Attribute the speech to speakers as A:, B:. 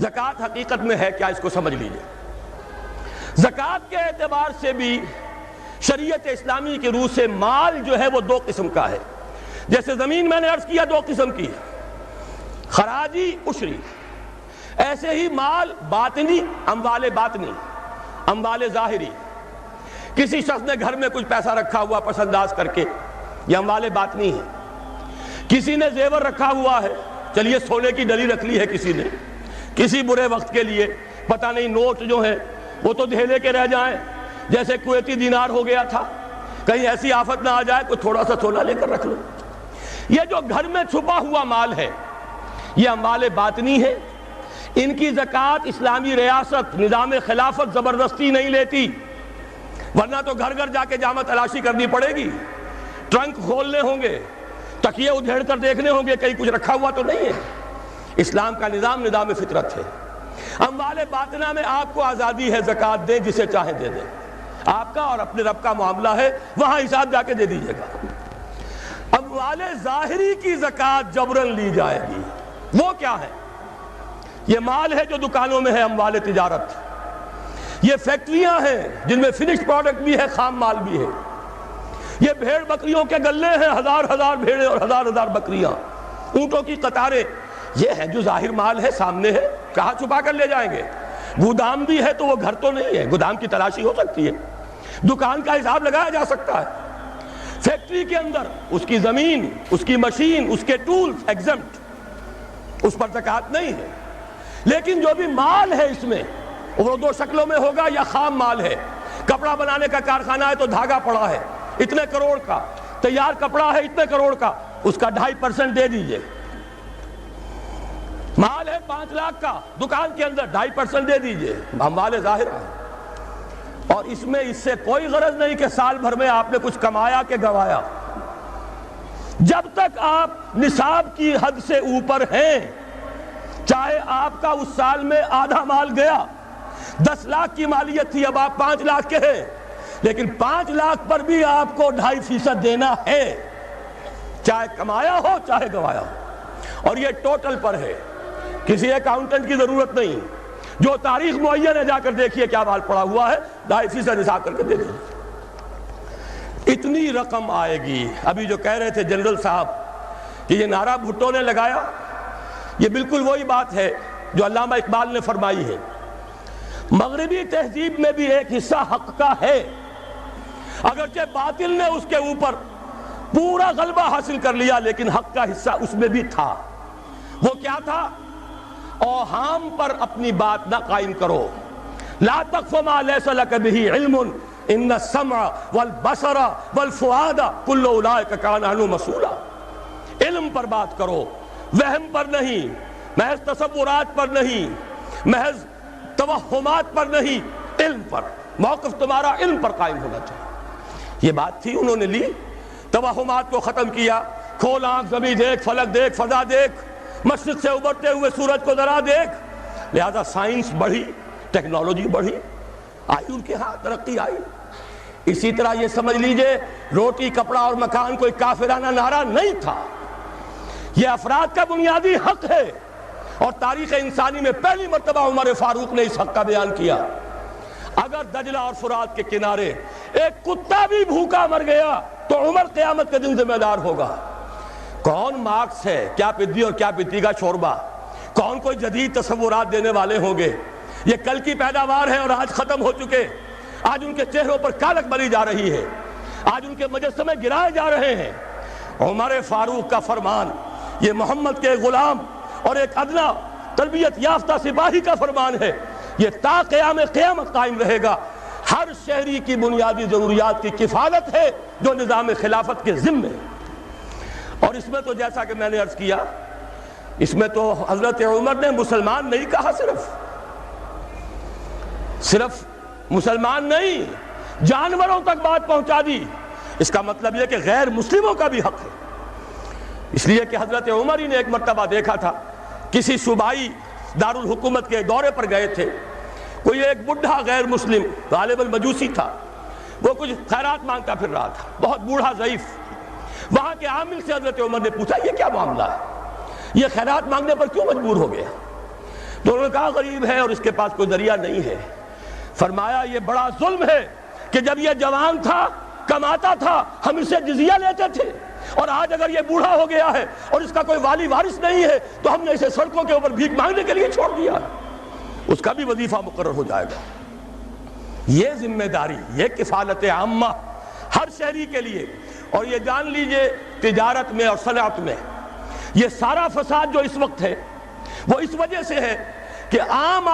A: زکوٰۃ حقیقت میں ہے کیا، اس کو سمجھ لیجئے۔ زکوٰۃ کے اعتبار سے بھی شریعت اسلامی کی روح سے مال جو ہے وہ دو قسم کا ہے۔ جیسے زمین میں نے عرض کیا دو قسم کی ہے، خراجی عشری، ایسے ہی مال باطنی، اموال باطنی، اموال ظاہری۔ کسی شخص نے گھر میں کچھ پیسہ رکھا ہوا پس انداز کر کے، یہ اموال باطنی ہے۔ کسی نے زیور رکھا ہوا ہے، چلیے سونے کی ڈلی رکھ لی ہے کسی نے، کسی برے وقت کے لیے، پتہ نہیں نوٹ جو ہیں وہ تو دھیلے کے رہ جائیں، جیسے کویتی دینار ہو گیا تھا، کہیں ایسی آفت نہ آ جائے کوئی تھوڑا سا سونا لے کر رکھ لو۔ یہ جو گھر میں چھپا ہوا مال ہے یہ اموال باطنی ہے، ان کی زکوٰۃ اسلامی ریاست نظام خلافت زبردستی نہیں لیتی، ورنہ تو گھر گھر جا کے جامع تلاشی کرنی پڑے گی، ٹرنک کھولنے ہوں گے، تکیے ادھیڑ کر دیکھنے ہوں گے کہیں کچھ رکھا ہوا تو نہیں ہے۔ اسلام کا نظام فطرت ہے۔ اموال باطنہ میں آپ کو آزادی ہے، زکوٰۃ دیں جسے چاہیں دے دیں، آپ کا اور اپنے رب کا معاملہ ہے، وہاں حساب جا کے دے دیجئے گا۔ اموال ظاہری کی زکوٰۃ جبراً لی جائے گی۔ وہ کیا ہے؟ یہ مال ہے جو دکانوں میں ہے، اموال تجارت۔ یہ فیکٹریاں ہیں جن میں فنشڈ پروڈکٹ بھی ہے، خام مال بھی ہے۔ یہ بھیڑ بکریوں کے گلے ہیں، ہزار ہزار بھیڑیں اور ہزار ہزار بکریاں، اونٹوں کی قطاریں، یہ ہے جو ظاہر مال ہے، سامنے ہے، کہاں چھپا کر لے جائیں گے؟ گودام بھی ہے تو وہ گھر تو نہیں ہے، گودام کی تلاشی ہو سکتی ہے، دکان کا حساب لگایا جا سکتا ہے۔ فیکٹری کے اندر اس کی زمین، اس کی مشین، اس کے ٹولز ایگزمپٹ، اس پر زکوٰۃ نہیں ہے۔ لیکن جو بھی مال ہے اس میں وہ دو شکلوں میں ہوگا، یا خام مال ہے، کپڑا بنانے کا کارخانہ ہے تو دھاگا پڑا ہے اتنے کروڑ کا، تیار کپڑا ہے اتنے کروڑ کا، اس کا 2.5% دے دیجئے۔ مال ہے 5 لاکھ کا دکان کے اندر، 2.5% دے دیجئے، اموال ظاہر ہے۔ اور اس میں اس سے کوئی غرض نہیں کہ سال بھر میں آپ نے کچھ کمایا کہ گوایا۔ جب تک آپ نصاب کی حد سے اوپر ہیں، چاہے آپ کا اس سال میں آدھا مال گیا، 10 لاکھ کی مالیت تھی، اب آپ 5 لاکھ کے ہیں، لیکن 5 لاکھ پر بھی آپ کو 2.5% دینا ہے، چاہے کمایا ہو چاہے گوایا ہو۔ اور یہ ٹوٹل پر ہے، کسی اکاؤنٹنٹ کی ضرورت نہیں، جو تاریخ معین ہے جا کر دیکھیے کیا مال پڑا ہوا ہے، 2.5% حساب کر کے دے دیجیے۔ اتنی رقم آئے گی۔ ابھی جو کہہ رہے تھے جنرل صاحب کہ یہ نعرہ بھٹو نے لگایا، یہ بالکل وہی بات ہے جو علامہ اقبال نے فرمائی ہے۔ مغربی تہذیب میں بھی ایک حصہ حق کا ہے، اگرچہ باطل نے اس کے اوپر پورا غلبہ حاصل کر لیا، لیکن حق کا حصہ اس میں بھی تھا۔ وہ کیا تھا؟ اوہام پر اپنی بات نہ قائم کرو، لا تقف ما لیس لک بہ علم ان السمع والبصر والفؤاد کل اولئک کان عنہ مسئولا۔ علم پر بات کرو، وہم پر نہیں، محض تصورات پر نہیں، محض توہمات پر نہیں، علم پر۔ موقف تمہارا علم پر قائم ہونا چاہیے۔ یہ بات تھی، انہوں نے لی، توہمات کو ختم کیا، کھول آنکھ، زمین دیکھ، فلک دیکھ، فضا دیکھ، مشرق سے ابھرتے ہوئے سورج کو ذرا دیکھ۔ لہذا سائنس بڑھی، ٹیکنالوجی بڑھی، آئی ان کے ہاں ترقی آئی۔ اسی طرح یہ سمجھ لیجئے روٹی، کپڑا اور مکان کوئی کافرانہ نعرہ نہیں تھا، یہ افراد کا بنیادی حق ہے، اور تاریخ انسانی میں پہلی مرتبہ عمر فاروق نے اس حق کا بیان کیا۔ اگر دجلہ اور فرات کے کنارے ایک کتا بھی بھوکا مر گیا تو عمر قیامت کے دن ذمہ دار ہوگا۔ کون مارکس ہے، کیا پدی اور کیا پتی کا شوربہ، کون کوئی جدید تصورات دینے والے ہوں گے؟ یہ کل کی پیداوار ہے اور آج ختم ہو چکے، آج ان کے چہروں پر کالک بری جا رہی ہے، آج ان کے مجسمے گرائے جا رہے ہیں۔ عمر فاروق کا فرمان، یہ محمد کے غلام اور ایک ادنا تربیت یافتہ سپاہی کا فرمان ہے، یہ تا قیام قیامت قائم رہے گا۔ ہر شہری کی بنیادی ضروریات کی کفالت ہے جو نظام خلافت کے ذمے ہے۔ اور اس میں تو جیسا کہ میں نے عرض کیا، اس میں تو حضرت عمر نے مسلمان نہیں کہا، صرف مسلمان نہیں، جانوروں تک بات پہنچا دی۔ اس کا مطلب یہ کہ غیر مسلموں کا بھی حق ہے۔ اس لیے کہ حضرت عمر ہی نے ایک مرتبہ دیکھا تھا، کسی صوبائی دارالحکومت کے دورے پر گئے تھے، کوئی ایک بڈھا غیر مسلم غالباً مجوسی تھا، وہ کچھ خیرات مانگتا پھر رہا تھا، بہت بوڑھا ضعیف۔ وہاں کے عامل سے حضرت عمر نے پوچھا یہ کیا معاملہ ہے، یہ خیرات مانگنے پر کیوں مجبور ہو گیا؟ تو انہوں نے کہا غریب ہے اور اس کے پاس کوئی ذریعہ نہیں ہے. فرمایا یہ بڑا ظلم ہے کہ جب یہ جوان تھا کماتا تھا ہم اسے جزیہ لیتے تھے، اور آج اگر یہ بوڑھا ہو گیا ہے اور اس کا کوئی والی وارث نہیں ہے تو ہم نے اسے سڑکوں کے اوپر بھیک مانگنے کے لیے چھوڑ دیا. اس کا بھی وظیفہ مقرر ہو جائے گا. یہ ذمہ داری، یہ کفالت عامہ ہر شہری کے لیے. اور یہ جان لیجئے تجارت میں اور صنعت میں یہ سارا فساد جو اس وقت ہے وہ اس وجہ سے ہے کہ عام